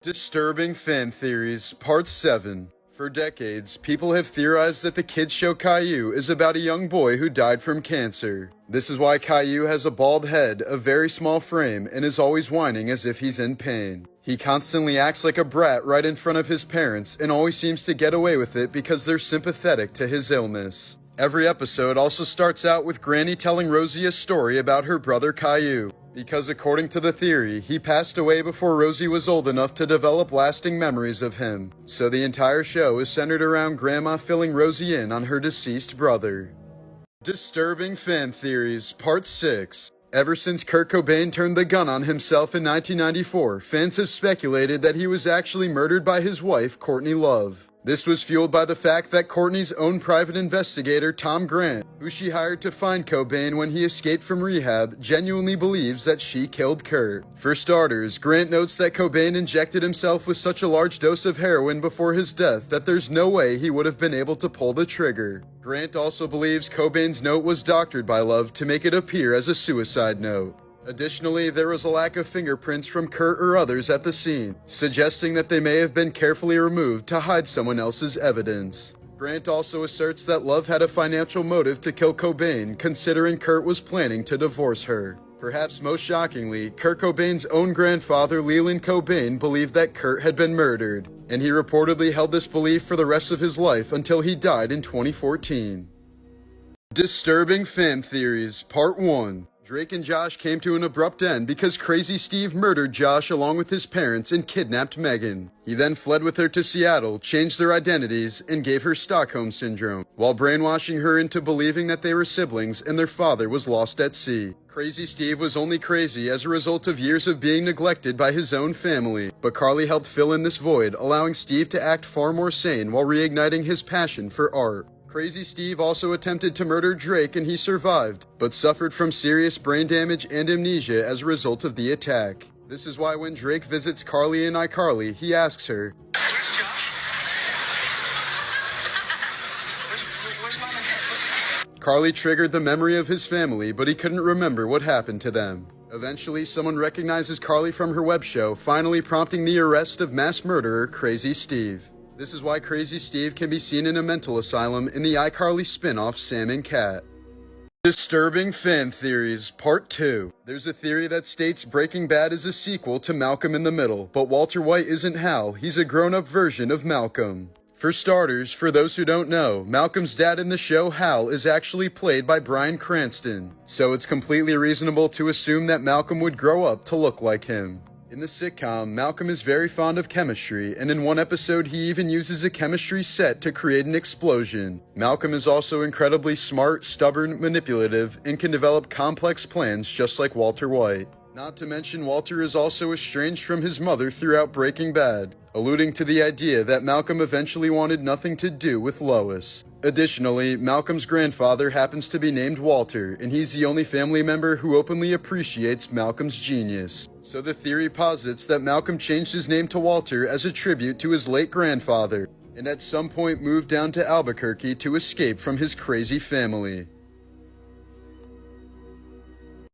Disturbing Fan Theories, Part 7. For decades, people have theorized that the kids show Caillou is about a young boy who died from cancer. This is why Caillou has a bald head, a very small frame, and is always whining as if he's in pain. He constantly acts like a brat right in front of his parents and always seems to get away with it because they're sympathetic to his illness. Every episode also starts out with Granny telling Rosie a story about her brother Caillou, because according to the theory, he passed away before Rosie was old enough to develop lasting memories of him. So the entire show is centered around Grandma filling Rosie in on her deceased brother. Disturbing Fan Theories, Part 6. Ever since Kurt Cobain turned the gun on himself in 1994, fans have speculated that he was actually murdered by his wife, Courtney Love. This was fueled by the fact that Courtney's own private investigator, Tom Grant, who she hired to find Cobain when he escaped from rehab, genuinely believes that she killed Kurt. For starters, Grant notes that Cobain injected himself with such a large dose of heroin before his death that there's no way he would have been able to pull the trigger. Grant also believes Cobain's note was doctored by Love to make it appear as a suicide note. Additionally, there was a lack of fingerprints from Kurt or others at the scene, suggesting that they may have been carefully removed to hide someone else's evidence. Grant also asserts that Love had a financial motive to kill Cobain, considering Kurt was planning to divorce her. Perhaps most shockingly, Kurt Cobain's own grandfather, Leland Cobain, believed that Kurt had been murdered, and he reportedly held this belief for the rest of his life until he died in 2014. Disturbing Fan Theories, Part 1. Drake and Josh came to an abrupt end because Crazy Steve murdered Josh along with his parents and kidnapped Megan. He then fled with her to Seattle, changed their identities, and gave her Stockholm Syndrome, while brainwashing her into believing that they were siblings and their father was lost at sea. Crazy Steve was only crazy as a result of years of being neglected by his own family, but Carly helped fill in this void, allowing Steve to act far more sane while reigniting his passion for art. Crazy Steve also attempted to murder Drake and he survived, but suffered from serious brain damage and amnesia as a result of the attack. This is why when Drake visits Carly in iCarly, he asks her, "Where's Josh? Where's Mom and Dad?" Carly triggered the memory of his family, but he couldn't remember what happened to them. Eventually, someone recognizes Carly from her web show, finally prompting the arrest of mass murderer Crazy Steve. This is why Crazy Steve can be seen in a mental asylum in the iCarly spin-off Sam and Cat. Disturbing Fan Theories, Part 2. There's a theory that states Breaking Bad is a sequel to Malcolm in the Middle, but Walter White isn't Hal, he's a grown-up version of Malcolm. For starters, for those who don't know, Malcolm's dad in the show, Hal, is actually played by Bryan Cranston, so it's completely reasonable to assume that Malcolm would grow up to look like him. In the sitcom, Malcolm is very fond of chemistry, and in one episode he even uses a chemistry set to create an explosion. Malcolm is also incredibly smart, stubborn, manipulative, and can develop complex plans just like Walter White. Not to mention, Walter is also estranged from his mother throughout Breaking Bad, alluding to the idea that Malcolm eventually wanted nothing to do with Lois. Additionally, Malcolm's grandfather happens to be named Walter, and he's the only family member who openly appreciates Malcolm's genius. So the theory posits that Malcolm changed his name to Walter as a tribute to his late grandfather, and at some point moved down to Albuquerque to escape from his crazy family.